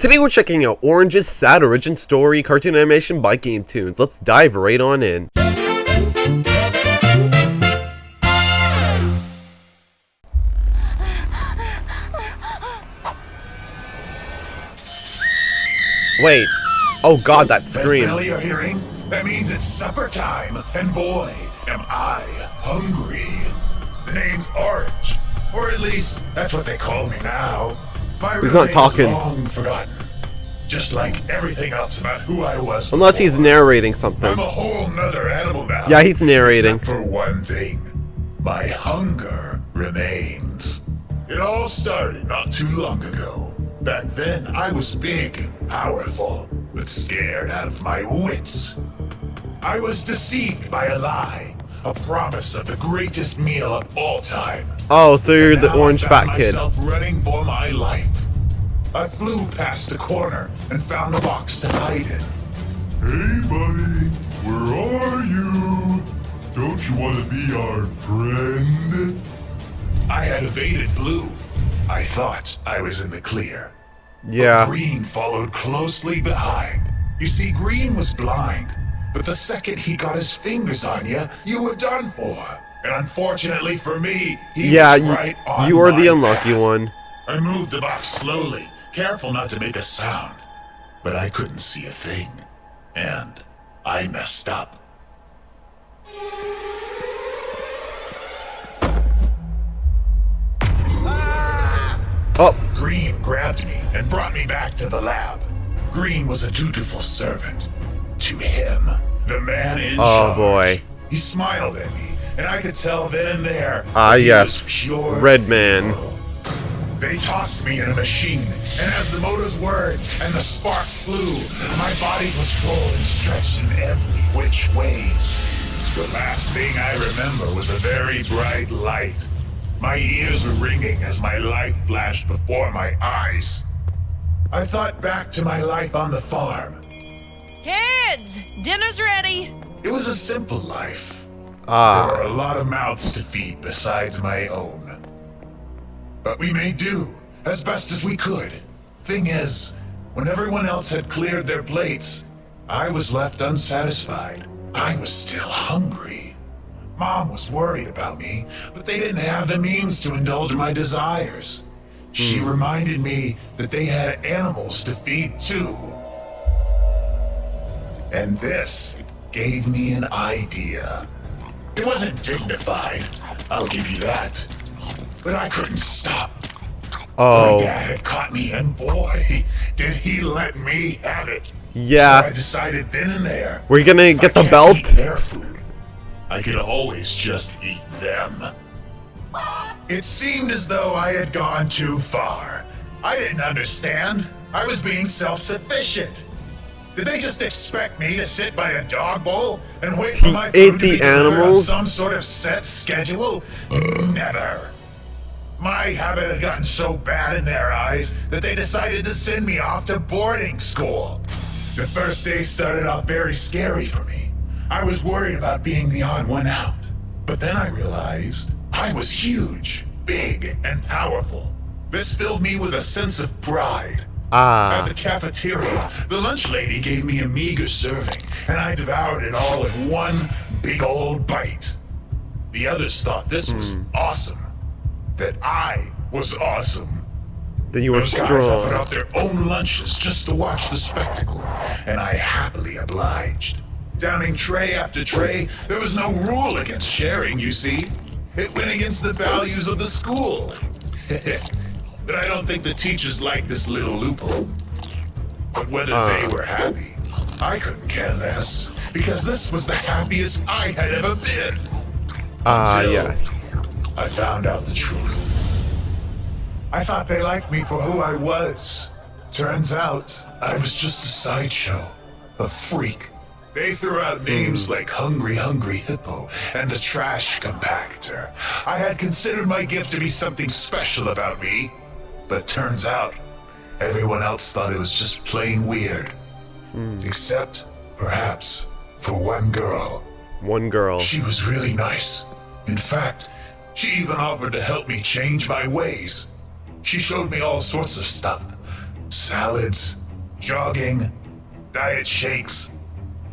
Today we're checking out Orange's sad origin story cartoon animation by Game Tunes. Let's dive right on in. Wait. Oh god, that scream. That you're hearing? That means it's supper time, and boy, am I hungry. The name's Orange, or at least that's what they call me now. My He's not talking. Long forgotten, just like everything else about who I was. Unless before. he's narrating something. I'm a whole nother animal now. Yeah, he's narrating. Except for one thing, my hunger remains. It all started not too long ago. Back then, I was big, powerful, but scared out of my wits. I was deceived by a lie, a promise of the greatest meal of all time. Oh, so you're the orange fat kid. I found myself running for my life. I flew past the corner and found a box to hide in. Hey, buddy, where are you? Don't you want to be our friend? I had evaded Blue. I thought I was in the clear. Yeah. But Green followed closely behind. You see, Green was blind, but the second he got his fingers on you, you were done for. And unfortunately for me, he was right on you are the my unlucky path. one. I moved the box slowly, careful not to make a sound. But I couldn't see a thing. And I messed up. Oh. Green grabbed me and brought me back to the lab. Green was a dutiful servant. To him, the man in charge. Oh boy. He smiled at me, and I could tell then and there. Ah yes, pure Red Man. evil. They tossed me in a machine, and as the motors whirred and the sparks flew, my body was full and stretched in every which way. The last thing I remember was a very bright light. My ears were ringing as my life flashed before my eyes. I thought back to my life on the farm. Kids, dinner's ready. It was a simple life. Ah. There were a lot of mouths to feed besides my own. But we made do, as best as we could. Thing is, when everyone else had cleared their plates, I was left unsatisfied. I was still hungry. Mom was worried about me, but they didn't have the means to indulge my desires. She reminded me that they had animals to feed too. And this gave me an idea. It wasn't dignified, I'll give you that. But I couldn't stop. Oh. My dad had caught me, and boy, did he let me have it. Yeah. So I decided then and there. We're gonna get the I can't belt? eat their food. I could always just eat them. It seemed as though I had gone too far. I didn't understand. I was being self-sufficient. Did they just expect me to sit by a dog bowl and wait for my ate food the to be delivered on animals? some sort of set schedule? Never. My habit had gotten so bad in their eyes that they decided to send me off to boarding school. The first day started off very scary for me. I was worried about being the odd one out. But then I realized I was huge, big, and powerful. This filled me with a sense of pride. At the cafeteria, the lunch lady gave me a meager serving, and I devoured it all in one big old bite. The others thought this was awesome. That I was awesome. That you were Those guys offered strong. up their own lunches just to watch the spectacle, and I happily obliged. Downing tray after tray, there was no rule against sharing, you see. It went against the values of the school. But I don't think the teachers liked this little loophole. But whether they were happy, I couldn't care less, because this was the happiest I had ever been. Until Yes. I found out the truth. I thought they liked me for who I was. Turns out, I was just a sideshow, a freak. They threw out names like Hungry Hungry Hippo and the Trash Compactor. I had considered my gift to be something special about me, but turns out, everyone else thought it was just plain weird. Except, perhaps, for one girl. One girl. She was really nice. In fact, she even offered to help me change my ways. She showed me all sorts of stuff. Salads, jogging, diet shakes,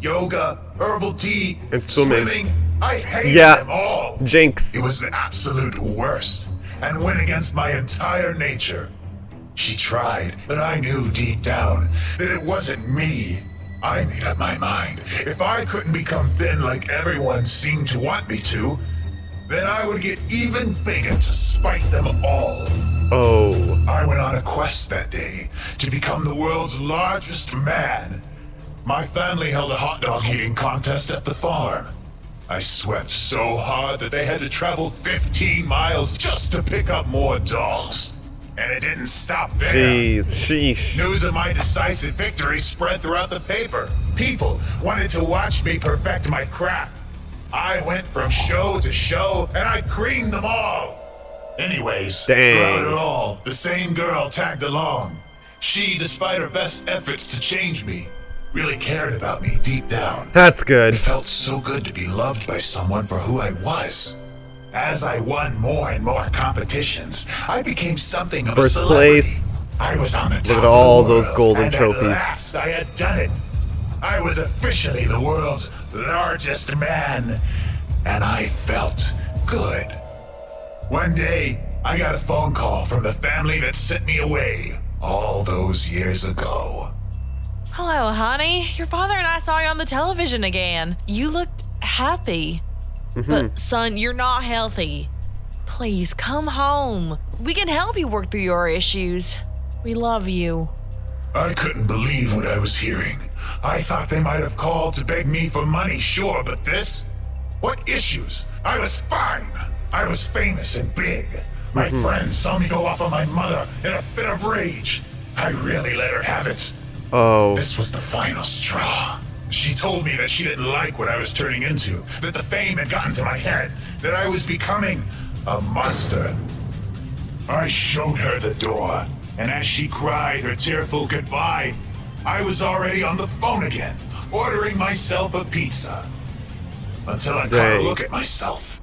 yoga, herbal tea, and swimming. I hated Yeah. them all. Jinx. It was the absolute worst and went against my entire nature. She tried, but I knew deep down that it wasn't me. I made up my mind. If I couldn't become thin like everyone seemed to want me to, then I would get even bigger to spite them all. Oh. I went on a quest that day to become the world's largest man. My family held a hot dog eating contest at the farm. I sweat so hard that they had to travel 15 miles just to pick up more dogs. And it didn't stop there. Jeez. Sheesh. News of my decisive victory spread throughout the paper. People wanted to watch me perfect my craft. I went from show to show, and I creamed them all. Anyways, Dang. throughout it all, the same girl tagged along. She, despite her best efforts to change me, really cared about me deep down. That's good. It felt so good to be loved by someone for who I was. As I won more and more competitions, I became something of First a celebrity. place. I was on the top Look at of all the those world, golden and trophies. At last, I had done it. I was officially the world's largest man, and I felt good. One day, I got a phone call from the family that sent me away all those years ago. Hello, honey. Your father and I saw you on the television again. You looked happy. But, son, you're not healthy. Please, come home. We can help you work through your issues. We love you. I couldn't believe what I was hearing. I thought they might have called to beg me for money, sure, but this? What issues? I was fine. I was famous and big. My friends saw me go off on my mother in a fit of rage. I really let her have it. Oh. This was the final straw. She told me that she didn't like what I was turning into, that the fame had gotten to my head, that I was becoming a monster. I showed her the door, and as she cried her tearful goodbye, I was already on the phone again, ordering myself a pizza. Until I caught a Dang. look at myself.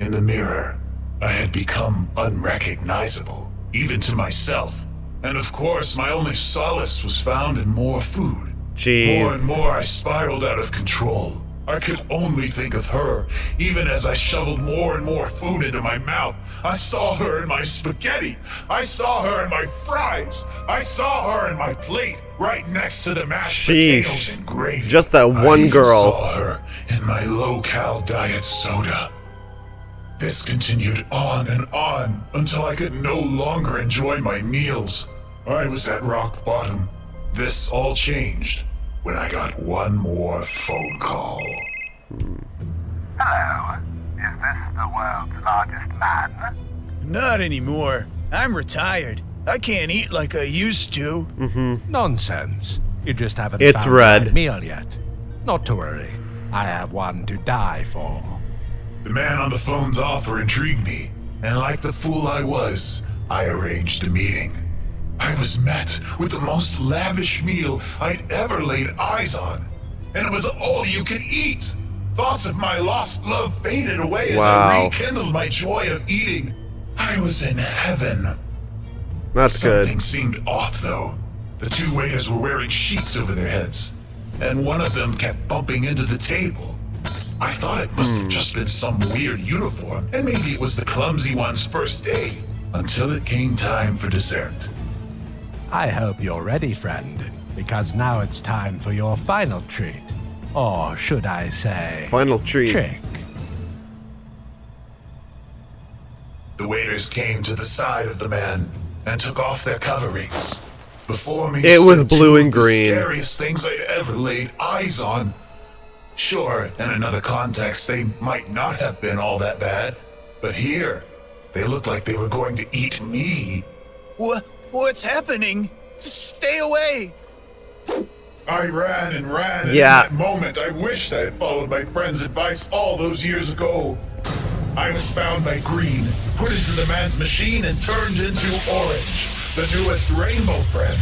In the mirror, I had become unrecognizable, even to myself. And of course, my only solace was found in more food. More and Jeez. more, I spiraled out of control. I could only think of her, even as I shoveled more and more food into my mouth. I saw her in my spaghetti. I saw her in my fries. I saw her in my plate, right next to the mashed potatoes Sheesh. and gravy. Just that I one even girl. saw her in my low-cal diet soda. This continued on and on until I could no longer enjoy my meals. I was at rock bottom. This all changed when I got one more phone call. Hello. Is this the world's largest man? Not anymore. I'm retired. I can't eat like I used to. Nonsense. You just haven't It's found red. my meal yet. Not to worry. I have one to die for. The man on the phone's offer intrigued me, and like the fool I was, I arranged a meeting. I was met with the most lavish meal I'd ever laid eyes on, and it was all you could eat. Thoughts of my lost love faded away as Wow. I rekindled my joy of eating. I was in heaven. That's Something good. seemed off, though. The two waiters were wearing sheets over their heads, and one of them kept bumping into the table. I thought it must have just been some weird uniform, and maybe it was the clumsy one's first day, until it came time for dessert. I hope you're ready, friend, because now it's time for your final treat. Or should I say, Final treat. trick. The waiters came to the side of the man and took off their coverings. Before me, It was stood blue two and of the green. scariest things I'd ever laid eyes on. Sure, in another context, they might not have been all that bad, but here, they looked like they were going to eat me. What's happening? Stay away! I ran and ran, and Yeah. in that moment, I wished I had followed my friend's advice all those years ago. I was found by Green, put into the man's machine, and turned into Orange, the newest rainbow friend.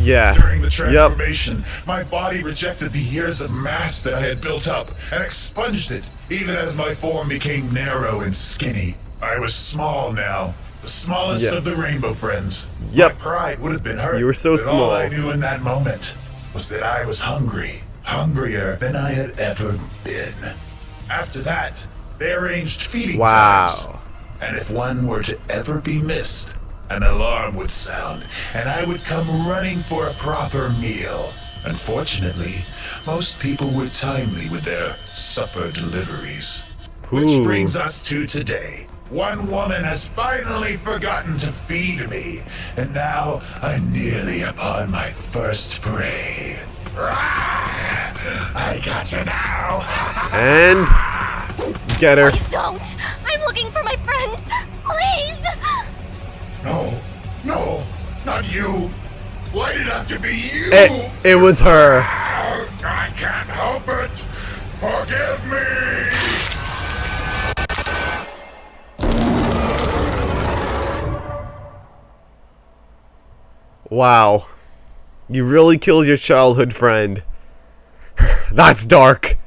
Yes. During the Yep. transformation, my body rejected the years of mass that I had built up and expunged it, even as my form became narrow and skinny. I was small now, The smallest Yeah. of the rainbow friends. Yep. My pride would have been hurt. You were so but small. All I knew in that moment was that I was hungry. Hungrier than I had ever been. After that, they arranged feeding times. Wow. And if one were to ever be missed, an alarm would sound, and I would come running for a proper meal. Unfortunately, most people were timely with their supper deliveries. Which Ooh. brings us to today. One woman has finally forgotten to feed me, and now I'm nearly upon my first prey. I got you now. And get her. Please don't! I'm looking for my friend! Please! No, not you. Why did it have to be you? It was her. I can't help it. Forgive me. Wow. You really killed your childhood friend. That's dark.